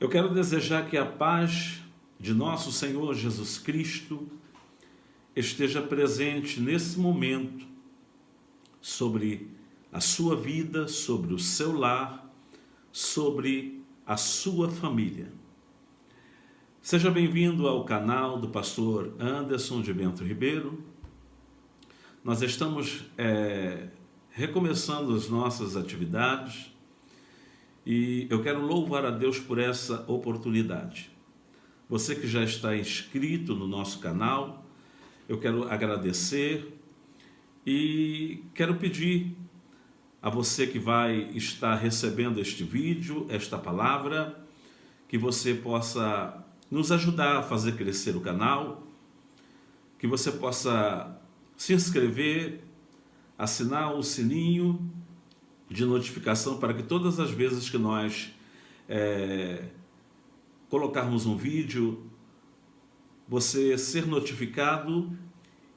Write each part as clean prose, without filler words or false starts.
Eu quero desejar que a paz de nosso Senhor Jesus Cristo esteja presente nesse momento sobre a sua vida, sobre o seu lar, sobre a sua família. Seja bem-vindo ao canal do pastor Anderson de Bento Ribeiro. Nós estamos recomeçando as nossas atividades e eu quero louvar a Deus por essa oportunidade. Você que já está inscrito no nosso canal, eu quero agradecer e quero pedir a você que vai estar recebendo este vídeo, esta palavra, que você possa nos ajudar a fazer crescer o canal, que você possa se inscrever, assinar o sininho de notificação para que todas as vezes que nós colocarmos um vídeo, você ser notificado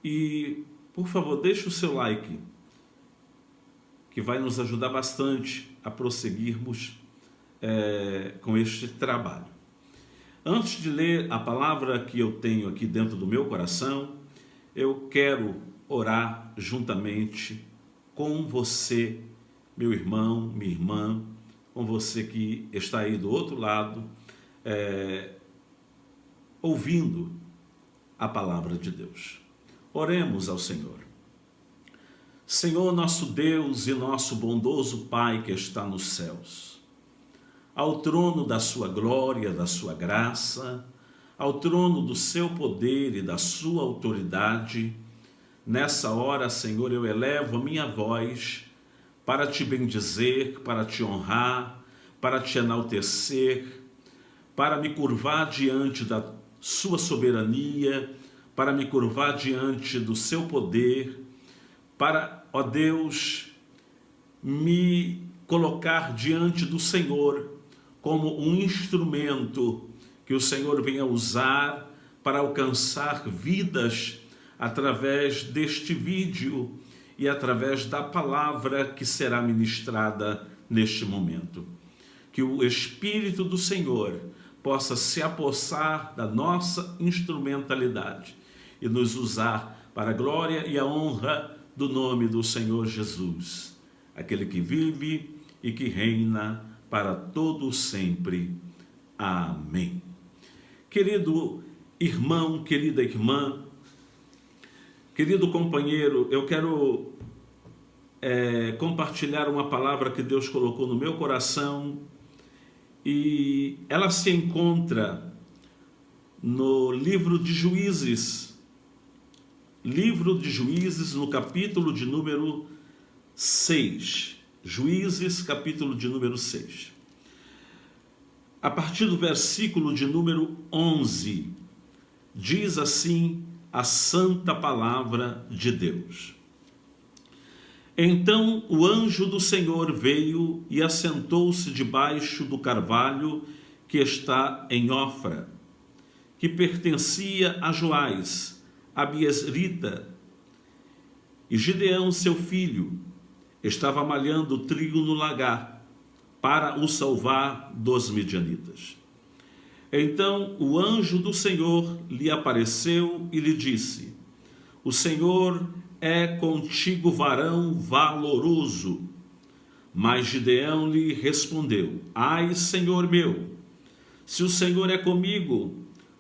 e, por favor, deixe o seu like, que vai nos ajudar bastante a prosseguirmos com este trabalho. Antes de ler a palavra que eu tenho aqui dentro do meu coração, eu quero orar juntamente com você, meu irmão, minha irmã, com você que está aí do outro lado, ouvindo a palavra de Deus. Oremos ao Senhor. Senhor, nosso Deus e nosso bondoso Pai que está nos céus, ao trono da sua glória, da sua graça, ao trono do seu poder e da sua autoridade, nessa hora, Senhor, eu elevo a minha voz para te bendizer, para te honrar, para te enaltecer, para me curvar diante da sua soberania, para me curvar diante do seu poder, para, ó Deus, me colocar diante do Senhor como um instrumento que o Senhor venha usar para alcançar vidas através deste vídeo e através da palavra que será ministrada neste momento. Que o Espírito do Senhor possa se apossar da nossa instrumentalidade e nos usar para a glória e a honra do nome do Senhor Jesus, aquele que vive e que reina para todo sempre. Amém. Querido irmão, querida irmã, querido companheiro, eu quero compartilhar uma palavra que Deus colocou no meu coração e ela se encontra no livro de Juízes, no capítulo de número 6. Juízes, capítulo de número 6. A partir do versículo de número 11, diz assim a santa palavra de Deus. Então o anjo do Senhor veio e assentou-se debaixo do carvalho que está em Ofra, que pertencia a Joás, a Biesrita, e Gideão, seu filho, estava malhando trigo no lagar para o salvar dos midianitas. Então o anjo do Senhor lhe apareceu e lhe disse: O Senhor é contigo, varão valoroso. Mas Gideão lhe respondeu: Ai, Senhor meu, se o Senhor é comigo,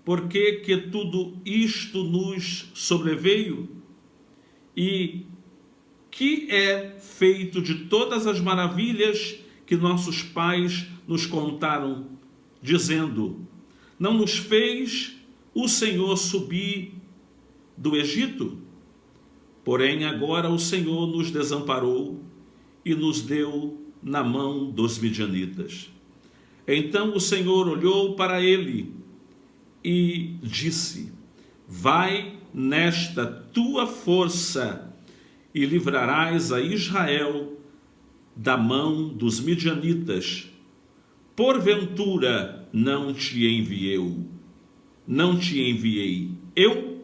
por que tudo isto nos sobreveio? E que é feito de todas as maravilhas que nossos pais nos contaram, dizendo: Não nos fez o Senhor subir do Egito? Porém, agora o Senhor nos desamparou e nos deu na mão dos midianitas. Então o Senhor olhou para ele e disse: Vai nesta tua força e livrarás a Israel da mão dos midianitas. Porventura não te enviei eu?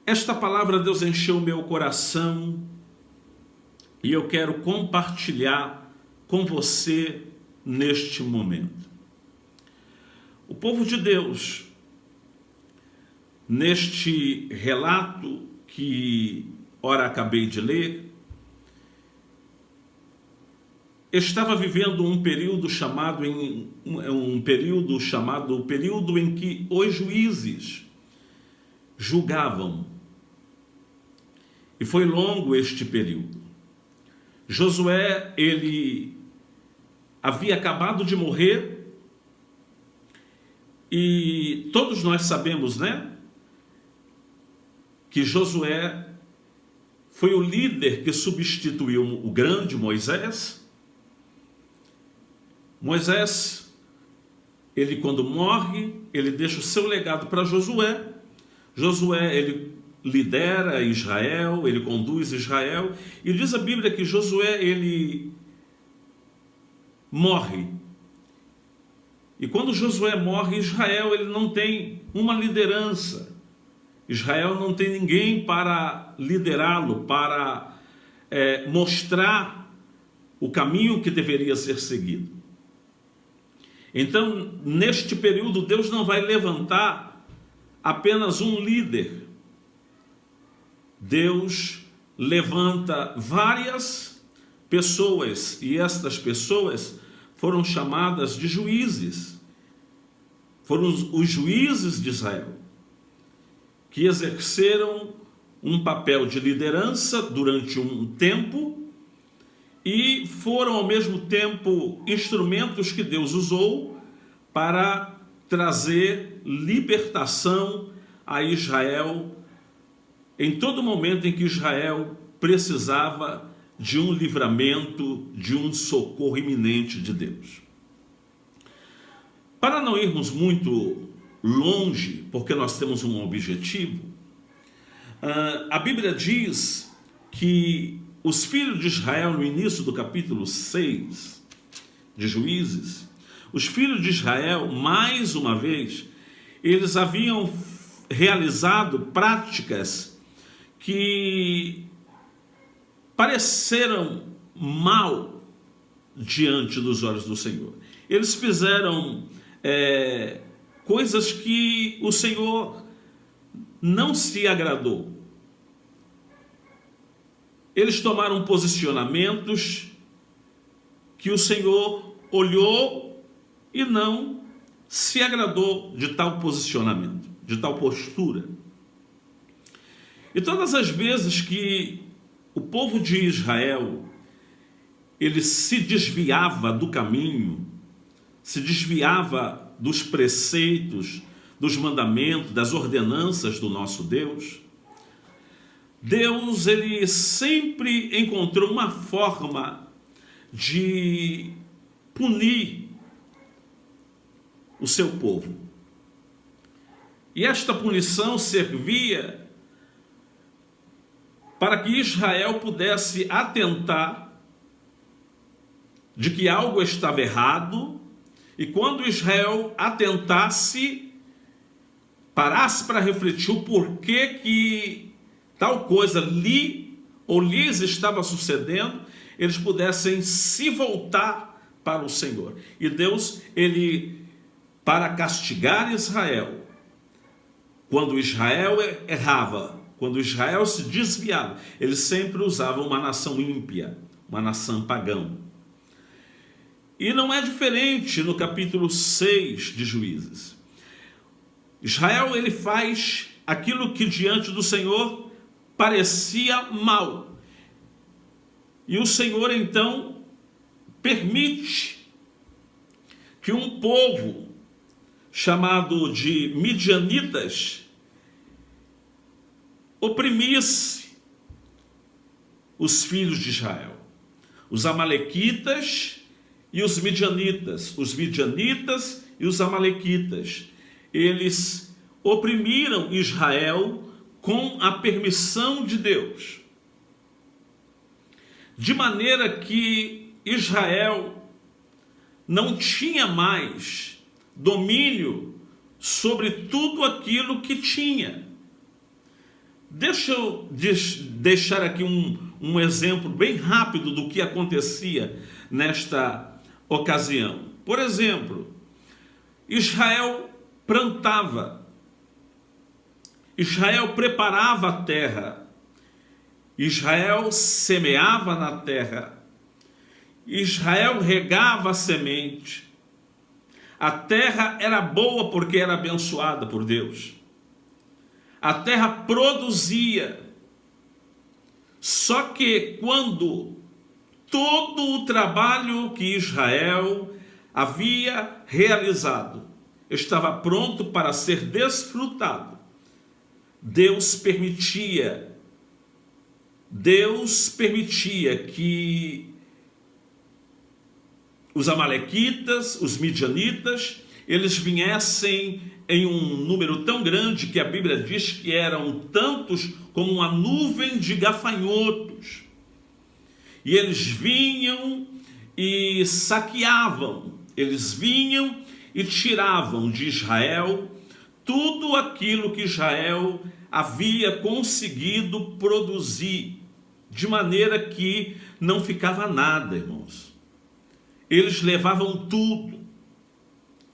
Esta palavra Deus encheu meu coração e eu quero compartilhar com você neste momento. O povo de Deus, neste relato que ora acabei de ler, estava vivendo um período chamado o período em que os juízes julgavam. E foi longo este período. Josué, ele havia acabado de morrer, e todos nós sabemos, né, que Josué foi o líder que substituiu o grande Moisés. Moisés, ele quando morre, ele deixa o seu legado para Josué. Josué, ele lidera Israel, ele conduz Israel, e diz a Bíblia que Josué, ele morre. E quando Josué morre, Israel, ele não tem uma liderança. Israel não tem ninguém para liderá-lo, para mostrar o caminho que deveria ser seguido. Então, neste período, Deus não vai levantar apenas um líder. Deus levanta várias pessoas, e estas pessoas foram chamadas de juízes. Foram os juízes de Israel, que exerceram um papel de liderança durante um tempo e foram ao mesmo tempo instrumentos que Deus usou para trazer libertação a Israel em todo momento em que Israel precisava de um livramento, de um socorro iminente de Deus. Para não irmos muito longe, porque nós temos um objetivo, a Bíblia diz que os filhos de Israel, no início do capítulo 6 de Juízes, os filhos de Israel, mais uma vez, eles haviam realizado práticas que pareceram mal diante dos olhos do Senhor. Eles fizeram coisas que o Senhor não se agradou. Eles tomaram posicionamentos que o Senhor olhou e não se agradou de tal posicionamento, de tal postura. E todas as vezes que o povo de Israel, ele se desviava do caminho, se desviava dos preceitos, dos mandamentos, das ordenanças do nosso Deus, Deus, ele sempre encontrou uma forma de punir o seu povo. E esta punição servia para que Israel pudesse atentar de que algo estava errado, e quando Israel atentasse, parasse para refletir o porquê que tal coisa lhes estava sucedendo, eles pudessem se voltar para o Senhor. E Deus, ele, para castigar Israel, quando Israel errava, quando Israel se desviava, ele sempre usava uma nação ímpia, uma nação pagã. E não é diferente no capítulo 6 de Juízes. Israel, ele faz aquilo que diante do Senhor parecia mal. E o Senhor, então, permite que um povo chamado de midianitas oprimisse os filhos de Israel. Os amalequitas e os midianitas e os amalequitas, eles oprimiram Israel com a permissão de Deus, de maneira que Israel não tinha mais domínio sobre tudo aquilo que tinha. Deixa eu deixar aqui um exemplo bem rápido do que acontecia nesta ocasião. Por exemplo, Israel plantava, Israel preparava a terra, Israel semeava na terra, Israel regava a semente. A terra era boa porque era abençoada por Deus. A terra produzia. Só que quando todo o trabalho que Israel havia realizado estava pronto para ser desfrutado, Deus permitia que os amalequitas, os midianitas, eles viessem em um número tão grande que a Bíblia diz que eram tantos como uma nuvem de gafanhotos. E eles vinham e saqueavam, eles vinham e tiravam de Israel tudo aquilo que Israel havia conseguido produzir, de maneira que não ficava nada, irmãos. Eles levavam tudo,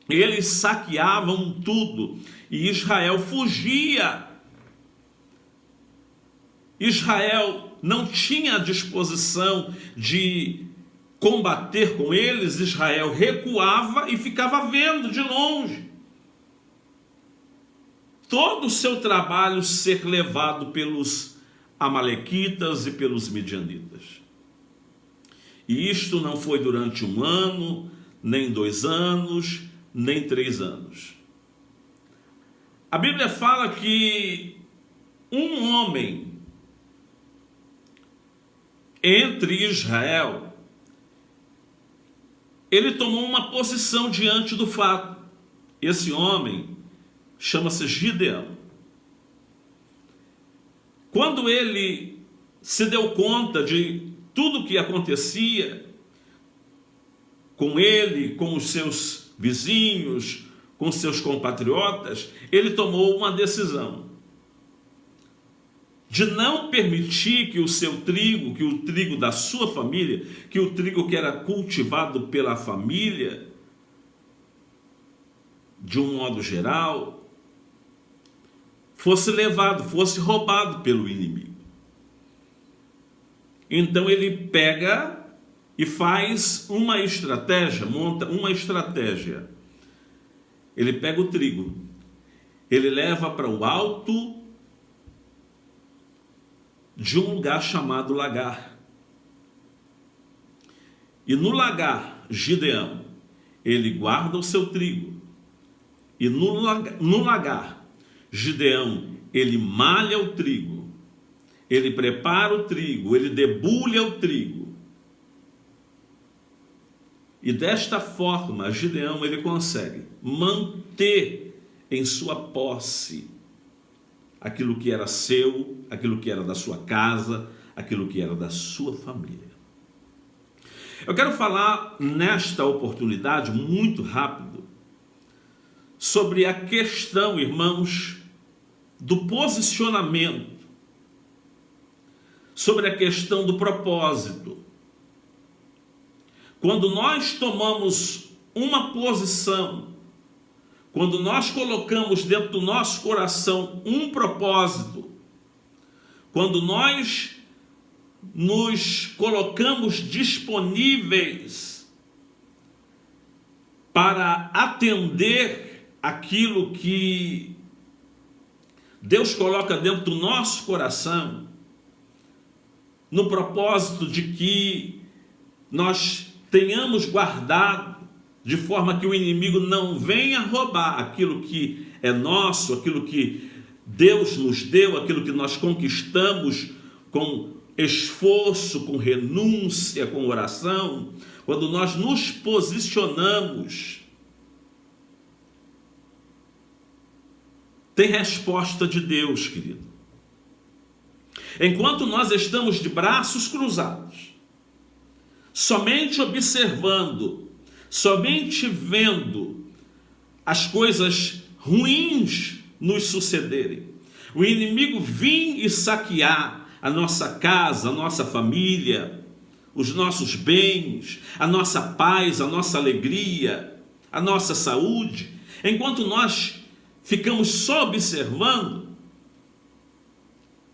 eles saqueavam tudo, e Israel fugia. Israel não tinha a disposição de combater com eles, Israel recuava e ficava vendo de longe todo o seu trabalho ser levado pelos amalequitas e pelos midianitas. E isto não foi durante 1 ano, nem 2 anos, nem 3 anos. A Bíblia fala que um homem entre Israel, ele tomou uma posição diante do fato. Esse homem chama-se Gideão. Quando ele se deu conta de tudo o que acontecia com ele, com os seus vizinhos, com seus compatriotas, ele tomou uma decisão de não permitir que o seu trigo, que o trigo da sua família, que o trigo que era cultivado pela família, de um modo geral, fosse levado, fosse roubado pelo inimigo. Então ele pega e faz uma estratégia, monta uma estratégia. Ele pega o trigo, ele leva para o alto de um lugar chamado lagar. E no lagar, Gideão, ele guarda o seu trigo. E no lagar, Gideão, ele malha o trigo. Ele prepara o trigo, ele debulha o trigo. E desta forma, Gideão, ele consegue manter em sua posse aquilo que era seu, aquilo que era da sua casa, aquilo que era da sua família. Eu quero falar nesta oportunidade, muito rápido, sobre a questão, irmãos, do posicionamento, sobre a questão do propósito. Quando nós tomamos uma posição, quando nós colocamos dentro do nosso coração um propósito, quando nós nos colocamos disponíveis para atender aquilo que Deus coloca dentro do nosso coração, no propósito de que nós tenhamos guardado, de forma que o inimigo não venha roubar aquilo que é nosso, aquilo que Deus nos deu, aquilo que nós conquistamos com esforço, com renúncia, com oração. Quando nós nos posicionamos, tem resposta de Deus, querido. Enquanto nós estamos de braços cruzados, somente observando, somente vendo as coisas ruins nos sucederem, o inimigo vir e saquear a nossa casa, a nossa família, os nossos bens, a nossa paz, a nossa alegria, a nossa saúde, enquanto nós ficamos só observando,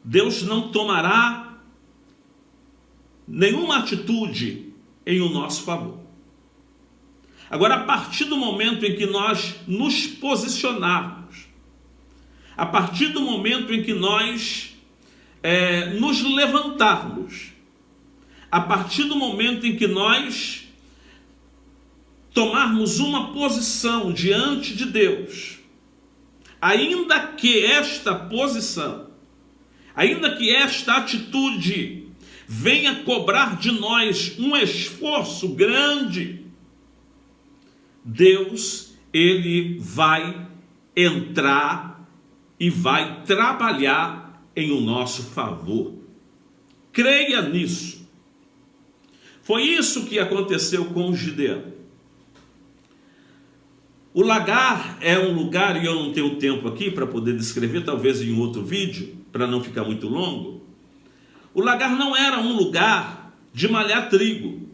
Deus não tomará nenhuma atitude em o nosso favor. Agora, a partir do momento em que nós nos posicionarmos, a partir do momento em que nós nos levantarmos, a partir do momento em que nós tomarmos uma posição diante de Deus, ainda que esta posição, ainda que esta atitude venha cobrar de nós um esforço grande, Deus, ele vai entrar e vai trabalhar em o nosso favor. Creia nisso. Foi isso que aconteceu com Gideão. O lagar é um lugar, e eu não tenho tempo aqui para poder descrever, talvez em outro vídeo, para não ficar muito longo. O lagar não era um lugar de malhar trigo.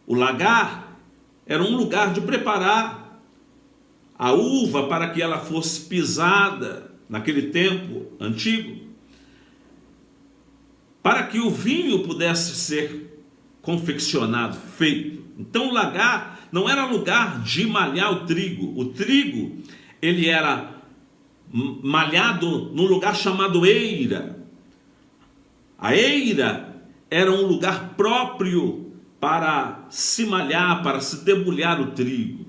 O lagar era um lugar de preparar a uva para que ela fosse pisada naquele tempo antigo, para que o vinho pudesse ser confeccionado, feito. Então o lagar não era lugar de malhar o trigo. O trigo, ele era malhado num lugar chamado eira. A eira era um lugar próprio para se malhar, para se debulhar o trigo.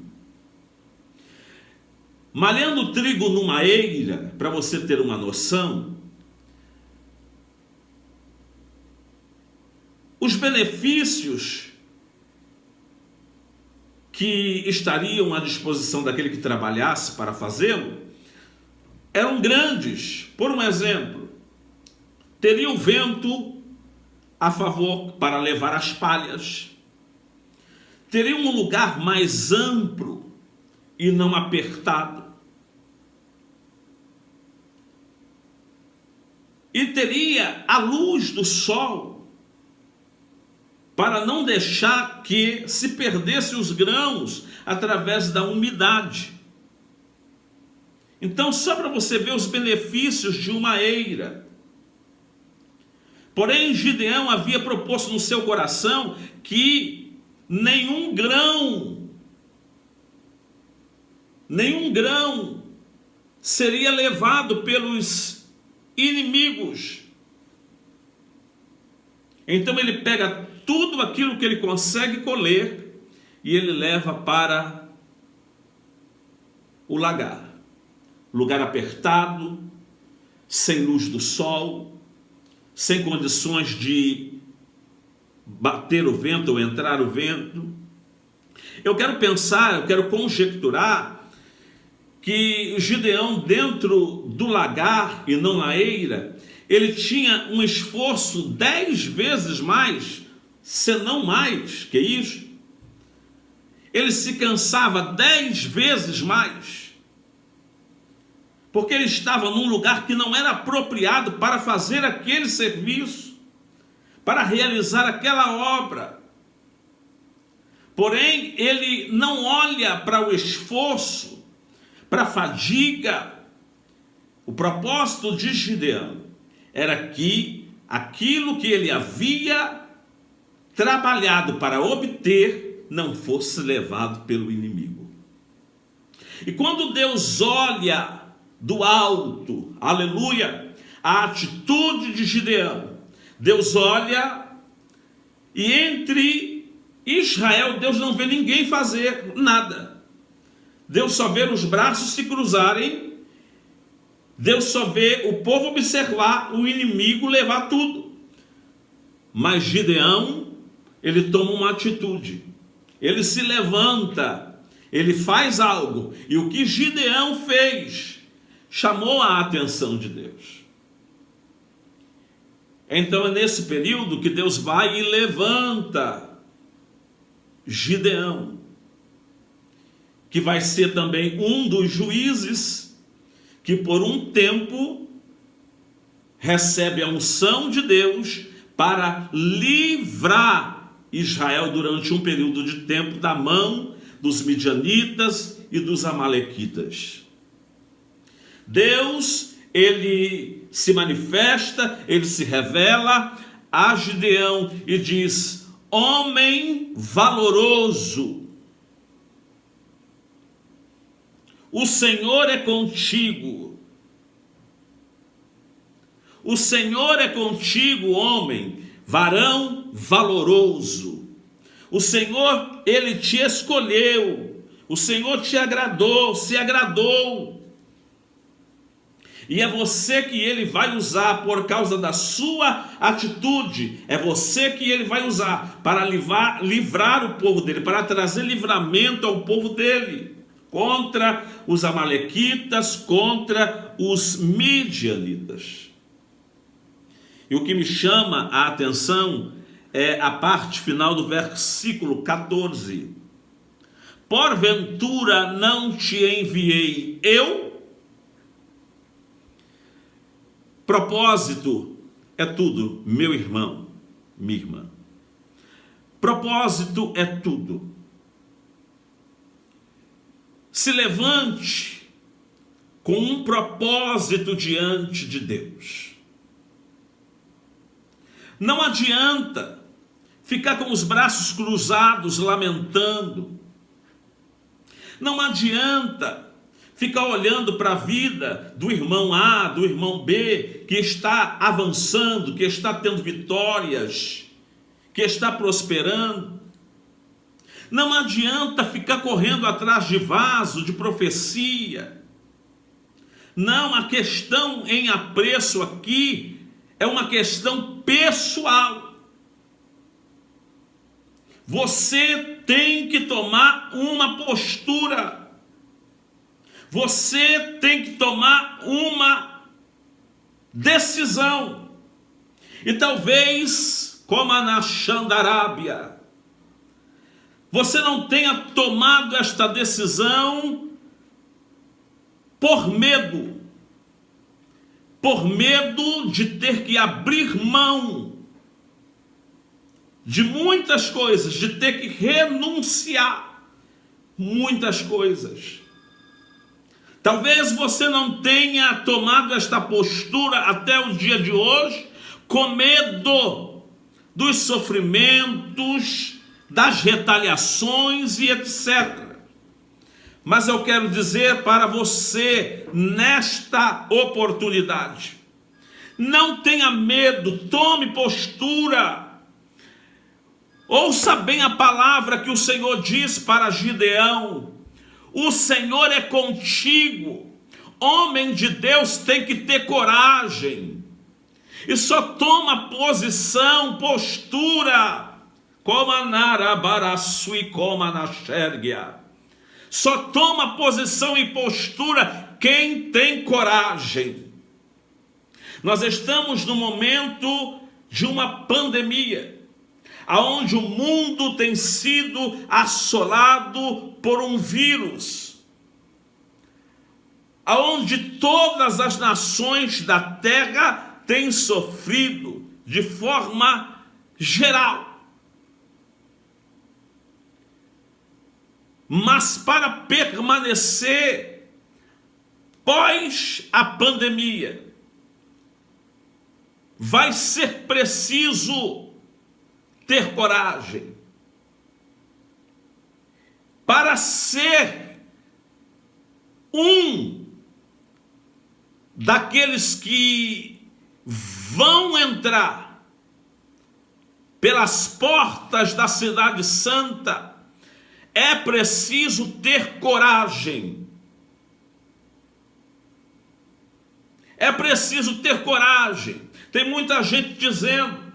Malhando o trigo numa eira, para você ter uma noção, os benefícios que estariam à disposição daquele que trabalhasse para fazê-lo eram grandes. Por um exemplo, teria o vento a favor para levar as palhas, teria um lugar mais amplo e não apertado, e teria a luz do sol para não deixar que se perdesse os grãos através da umidade. Então, só para você ver os benefícios de uma eira. Porém, Gideão havia proposto no seu coração que nenhum grão seria levado pelos inimigos. Então ele pega tudo aquilo que ele consegue colher e ele leva para o lagar. Lugar apertado, sem luz do sol, sem condições de bater o vento ou entrar o vento. Eu quero conjecturar que Gideão, dentro do lagar e não na eira, ele tinha um esforço 10 vezes mais, se não mais que isso. Ele se cansava 10 vezes mais, porque ele estava num lugar que não era apropriado para fazer aquele serviço, para realizar aquela obra. Porém, ele não olha para o esforço, para a fadiga. O propósito de Gideão era que aquilo que ele havia trabalhado para obter não fosse levado pelo inimigo. E quando Deus olha do alto, aleluia, a atitude de Gideão, Deus olha e entre Israel, Deus não vê ninguém fazer nada. Deus só vê os braços se cruzarem, Deus só vê o povo observar o inimigo levar tudo. Mas Gideão, ele toma uma atitude, ele se levanta, ele faz algo, e o que Gideão fez chamou a atenção de Deus. Então é nesse período que Deus vai e levanta Gideão, que vai ser também um dos juízes que por um tempo recebe a unção de Deus para livrar Israel durante um período de tempo da mão dos midianitas e dos amalequitas. Deus, ele se manifesta, ele se revela a Gideão e diz: homem valoroso, o Senhor é contigo. O Senhor é contigo, homem, varão valoroso. O Senhor, ele te escolheu. O Senhor te agradou, se agradou. E é você que ele vai usar por causa da sua atitude. É você que ele vai usar para livrar o povo dele, para trazer livramento ao povo dele, contra os amalequitas, contra os midianitas. E o que me chama a atenção é a parte final do versículo 14. Porventura não te enviei eu? Propósito é tudo, meu irmão, minha irmã. Propósito é tudo. Se levante com um propósito diante de Deus. Não adianta ficar com os braços cruzados, lamentando. Não adianta ficar olhando para a vida do irmão A, do irmão B, que está avançando, que está tendo vitórias, que está prosperando. Não adianta ficar correndo atrás de vaso, de profecia. Não, a questão em apreço aqui é uma questão pessoal. Você tem que tomar uma postura. Você tem que tomar uma decisão. E talvez, como na Xandarábia, você não tenha tomado esta decisão por medo de ter que abrir mão de muitas coisas, de ter que renunciar muitas coisas. Talvez você não tenha tomado esta postura até o dia de hoje, com medo dos sofrimentos, das retaliações e etc. Mas eu quero dizer para você, nesta oportunidade, não tenha medo, tome postura. Ouça bem a palavra que o Senhor diz para Gideão: o Senhor é contigo. Homem de Deus tem que ter coragem. E só toma posição, postura, como a Narabaraçu e como a Naxérgia. Só toma posição e postura quem tem coragem. Nós estamos no momento de uma pandemia, aonde o mundo tem sido assolado por um vírus, aonde todas as nações da terra têm sofrido de forma geral. Mas para permanecer pós a pandemia, vai ser preciso ter coragem. Para ser um daqueles que vão entrar pelas portas da Cidade Santa, é preciso ter coragem. É preciso ter coragem. Tem muita gente dizendo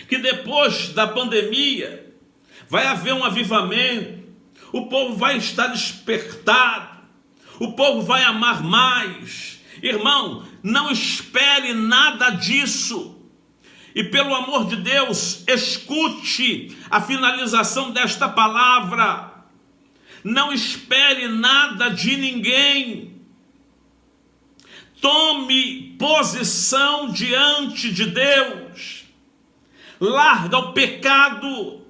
que depois da pandemia vai haver um avivamento, o povo vai estar despertado, o povo vai amar mais. Irmão, não espere nada disso. E pelo amor de Deus, escute a finalização desta palavra. Não espere nada de ninguém. Tome posição diante de Deus. larga o pecado,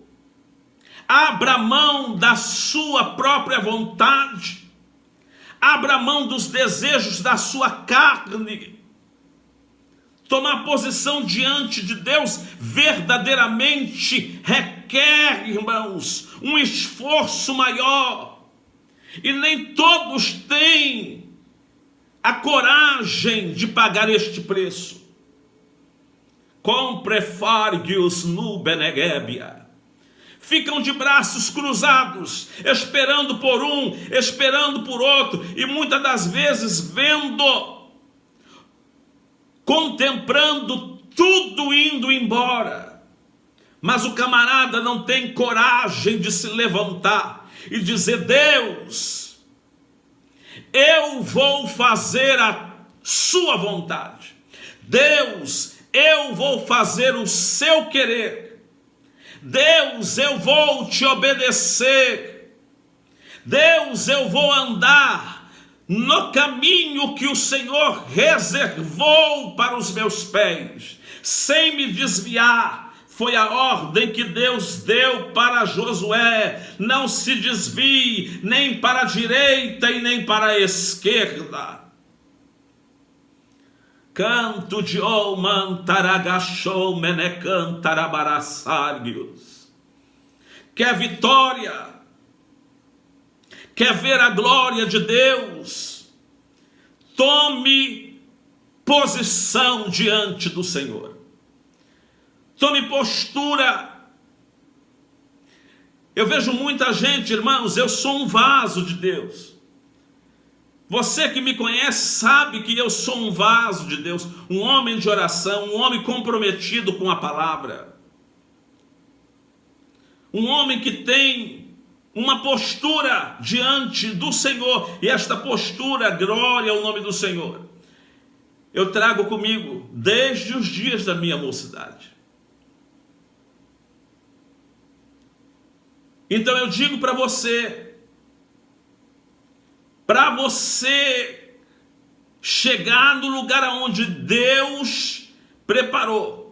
abra mão da sua própria vontade, abra mão dos desejos da sua carne. Tomar posição diante de Deus verdadeiramente requer, irmãos, um esforço maior. E nem todos têm a coragem de pagar este preço. Compre fargius nu benegebia. Ficam de braços cruzados, esperando por um, esperando por outro, e muitas das vezes contemplando tudo indo embora. Mas o camarada não tem coragem de se levantar e dizer: Deus, eu vou fazer a sua vontade. Deus, eu vou fazer o seu querer. Deus, eu vou te obedecer. Deus, eu vou andar no caminho que o Senhor reservou para os meus pés, sem me desviar. Foi a ordem que Deus deu para Josué: não se desvie nem para a direita e nem para a esquerda. Canto de Oman Taragachou Menecan Tarabarassargios. Quer vitória? Quer ver a glória de Deus? Tome posição diante do Senhor. Tome postura. Eu vejo muita gente, irmãos, eu sou um vaso de Deus. Você que me conhece sabe que eu sou um vaso de Deus, um homem de oração, um homem comprometido com a palavra. Um homem que tem uma postura diante do Senhor, e esta postura, glória ao nome do Senhor, eu trago comigo desde os dias da minha mocidade. Então eu digo para você chegar no lugar aonde Deus preparou,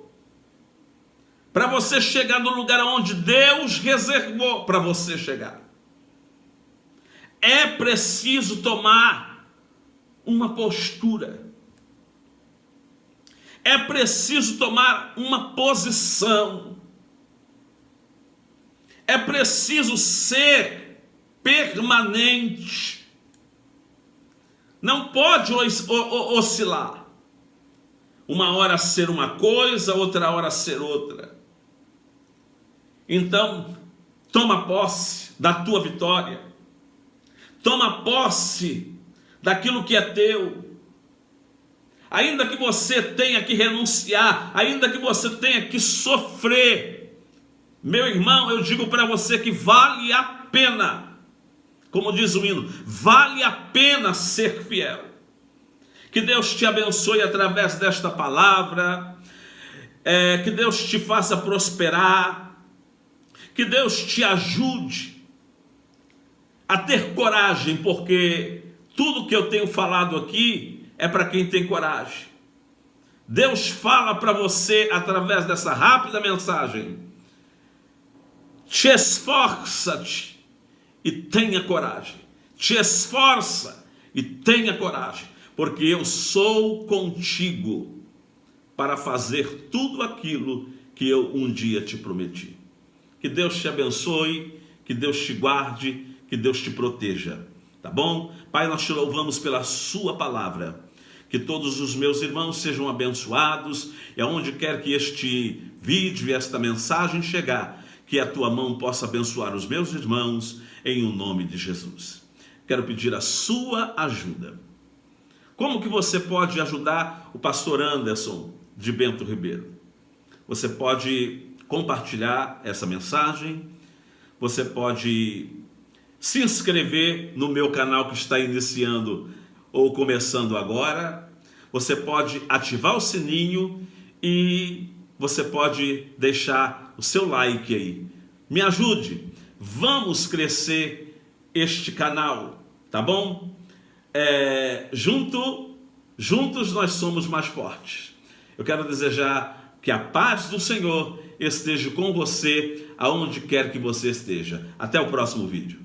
para você chegar no lugar aonde Deus reservou para você chegar, é preciso tomar uma postura, é preciso tomar uma posição, é preciso ser permanente. Não pode oscilar. Uma hora ser uma coisa, outra hora ser outra. Então, toma posse da tua vitória. Toma posse daquilo que é teu. Ainda que você tenha que renunciar, ainda que você tenha que sofrer, meu irmão, eu digo para você que vale a pena. Como diz o hino, vale a pena ser fiel. Que Deus te abençoe através desta palavra, que Deus te faça prosperar, que Deus te ajude a ter coragem, porque tudo que eu tenho falado aqui é para quem tem coragem. Deus fala para você através dessa rápida mensagem: te esforça-te e tenha coragem. Te esforça e tenha coragem, porque eu sou contigo para fazer tudo aquilo que eu um dia te prometi. Que Deus te abençoe, que Deus te guarde, que Deus te proteja, tá bom? Pai, nós te louvamos pela sua palavra. Que todos os meus irmãos sejam abençoados, e aonde quer que este vídeo e esta mensagem chegar, que a tua mão possa abençoar os meus irmãos, em o nome de Jesus. Quero pedir a sua ajuda. Como que você pode ajudar o pastor Anderson de Bento Ribeiro? Você pode compartilhar essa mensagem, você pode se inscrever no meu canal que está iniciando ou começando agora, você pode ativar o sininho e você pode deixar o seu like aí. Me ajude. Vamos crescer este canal, tá bom? Juntos nós somos mais fortes. Eu quero desejar que a paz do Senhor esteja com você, aonde quer que você esteja. Até o próximo vídeo.